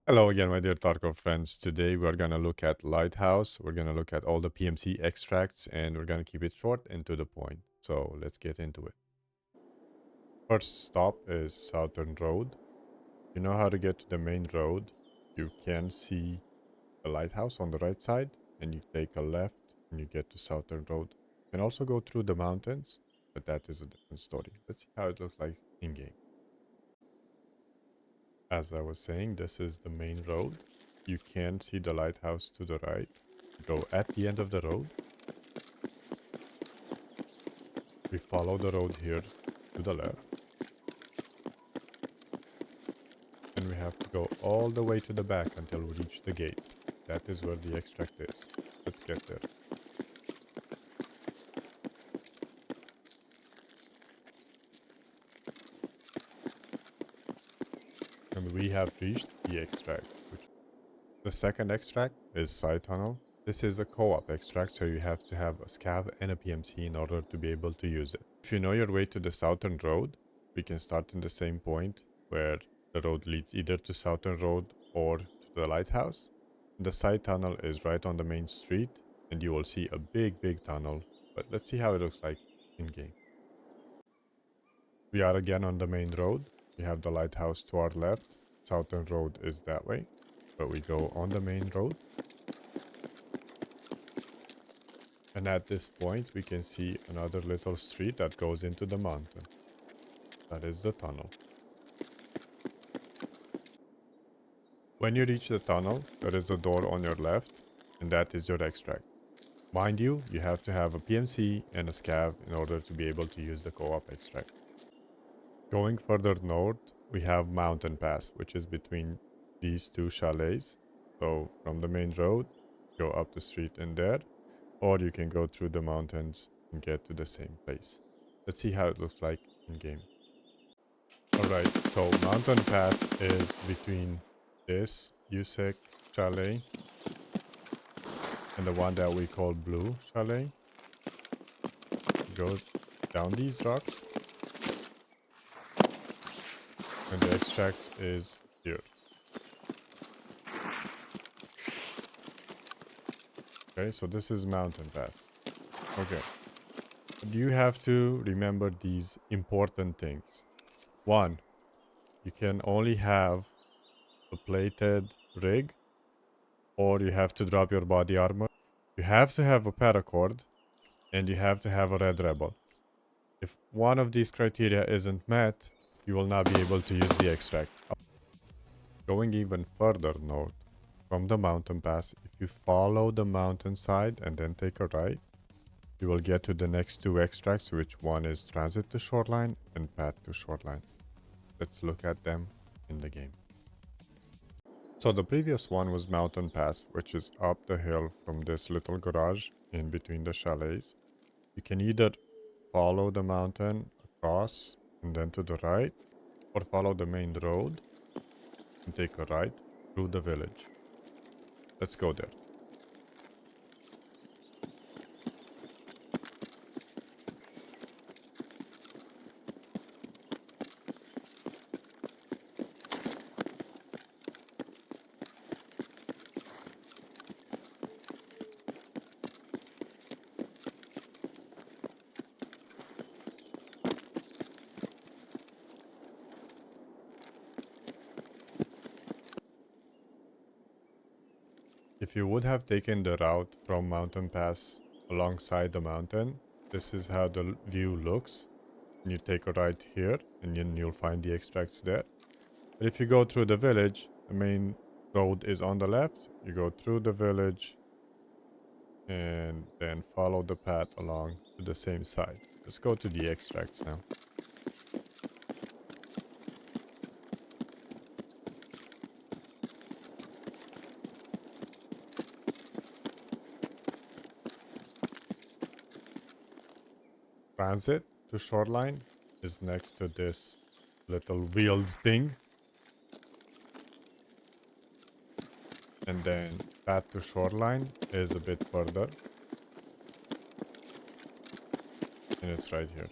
Hello again, my dear Tarkov friends. Today we're going to look at Lighthouse. We're going to look at all the PMC extracts and we're going to keep it short and to the point. So let's get into it. First stop is Southern Road. You know how to get to the main road. You can see the lighthouse on the right side and you take a left and you get to Southern Road. You can also go through the mountains, but that is a different story. Let's see how it looks like in game. As I was saying, this is the main road. You can see the lighthouse to the right. Go at the end of the road. We follow the road here to the left. And we have to go all the way to the back until we reach the gate. That is where the extract is. Let's get there. And we have reached the extract. The second extract is Side Tunnel. This is a co-op extract, so you have to have a scav and a PMC in order to be able to use it. If you know your way to the Southern Road, we can start in the same point where the road leads either to Southern Road or to the lighthouse. The side tunnel is right on the main street and you will see a big tunnel, but let's see how it looks like in game. We are again on the main road. We have the lighthouse to our left. Southern Road is that way, but we go on the main road. And at this point, we can see another little street that goes into the mountain. That is the tunnel. When you reach the tunnel, there is a door on your left, and that is your extract. Mind you, you have to have a PMC and a scav in order to be able to use the co-op extract. Going further north, we have Mountain Pass, which is between these two chalets. So from the main road, go up the street in there, or you can go through the mountains and get to the same place. Let's see how it looks like in game. Alright, so Mountain Pass is between this USEC chalet and the one that we call Blue Chalet. Go down these rocks and the extract is here. Okay, so this is Mountain Pass. Okay. But you have to remember these important things. One, you can only have a plated rig, or you have to drop your body armor. You have to have a paracord, and you have to have a red rebel. If one of these criteria isn't met, you will not be able to use the extract. Going even further north, from the mountain pass, if you follow the mountainside and then take a right, you will get to the next two extracts, which one is transit to Shoreline and path to Shoreline. Let's look at them in the game. So the previous one was Mountain Pass, which is up the hill from this little garage in between the chalets. You can either follow the mountain across and then to the right, or follow the main road and take a right through the village. Let's go there. If you would have taken the route from Mountain Pass alongside the mountain, this is how the view looks. And you take a right here and then you'll find the extracts there. But if you go through the village, the main road is on the left. You go through the village and then follow the path along to the same side. Let's go to the extracts now. Transit to Shoreline is next to this little wheeled thing. And then path to Shoreline is a bit further. And it's right here.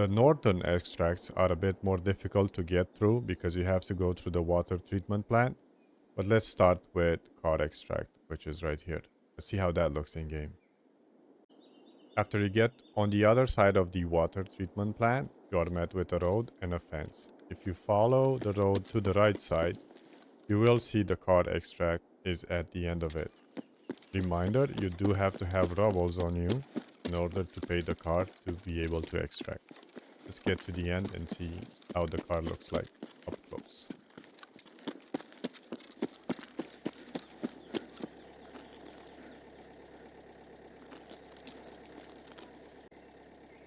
The northern extracts are a bit more difficult to get through because you have to go through the water treatment plant. But let's start with cod extract, which is right here. Let's see how that looks in game. After you get on the other side of the water treatment plant, you are met with a road and a fence. If you follow the road to the right side, you will see the cod extract is at the end of it. Reminder, you do have to have rubbles on you in order to pay the card to be able to extract. Let's get to the end and see how the card looks like up close.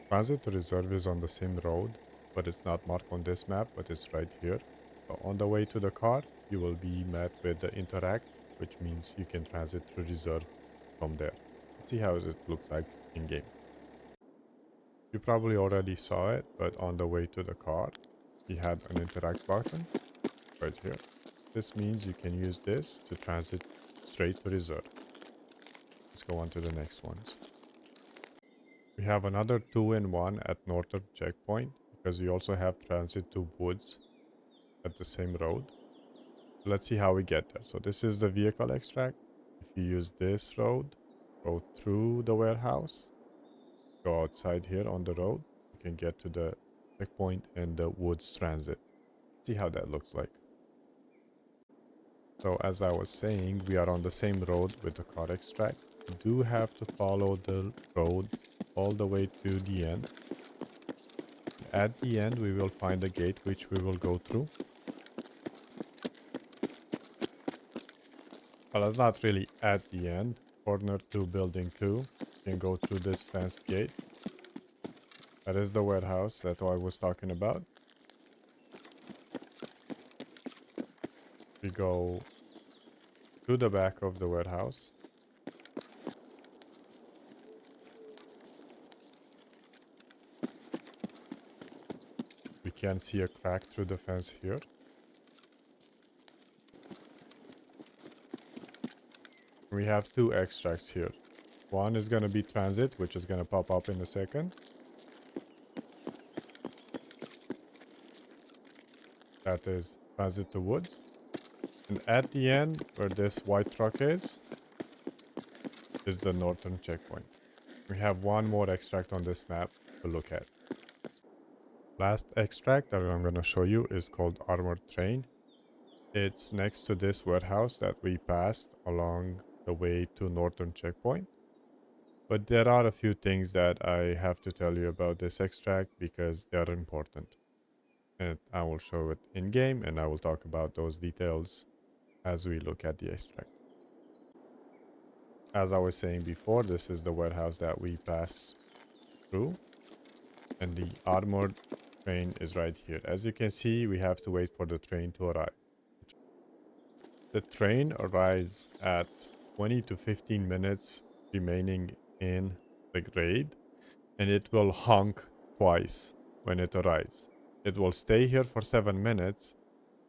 Transit to reserve is on the same road, but it's not marked on this map, but it's right here. So on the way to the car, you will be met with the interact, which means you can transit through reserve from there. Let's see how it looks like in game. You probably already saw it, but on the way to the car, we had an interact button right here. This means you can use this to transit straight to reserve. Let's go on to the next ones. We have another 2-in-1 at northern checkpoint because we also have transit to woods at the same road. Let's see how we get there. So this is the vehicle extract. If you use this road, go through the warehouse, go outside here on the road, you can get to the checkpoint and the woods transit. See how that looks like. So as I was saying, we are on the same road with the car extract. You do have to follow the road all the way to the end. At the end, we will find a gate which we will go through. Well, it's not really at the end. Corner to building 2. You can go through this fenced gate. That is the warehouse. That's what I was talking about. We go to the back of the warehouse. We can see a crack through the fence here. We have 2 extracts here. One is going to be transit, which is going to pop up in a second. That is transit to woods. And at the end, where this white truck is the northern checkpoint. We have one more extract on this map to look at. Last extract that I'm going to show you is called Armored Train. It's next to this warehouse that we passed along the way to northern checkpoint. But there are a few things that I have to tell you about this extract because they are important. And I will show it in game and I will talk about those details as we look at the extract. As I was saying before, this is the warehouse that we passed through. And the armored train is right here. As you can see, we have to wait for the train to arrive. The train arrives at 20 to 15 minutes remaining in the grade, and it will honk twice when it arrives. It will stay here for 7 minutes,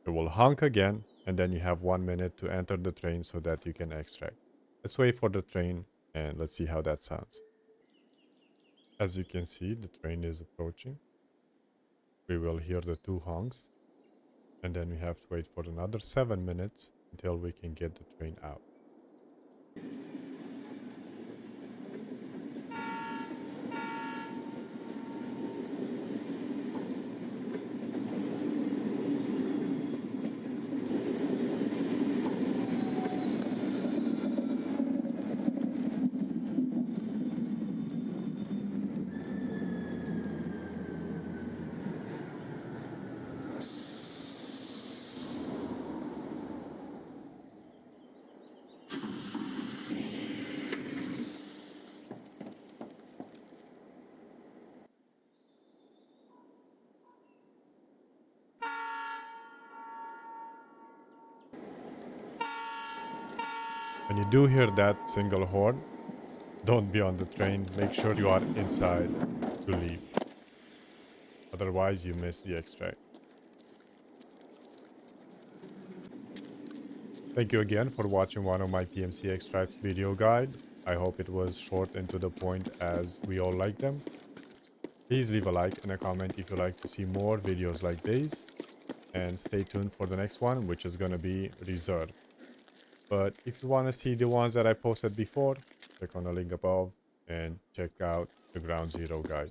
it will honk again, and then you have 1 minute to enter the train so that you can extract. Let's wait for the train and let's see how that sounds. As you can see, the train is approaching. We will hear the 2 honks, and then we have to wait for another 7 minutes until we can get the train out. When you do hear that single horn, don't be on the train. Make sure you are inside to leave. Otherwise, you miss the extract. Thank you again for watching one of my PMC extracts video guide. I hope it was short and to the point as we all like them. Please leave a like and a comment if you like to see more videos like these. And stay tuned for the next one, which is going to be reserved. But if you want to see the ones that I posted before, click on the link above and check out the Ground Zero guide.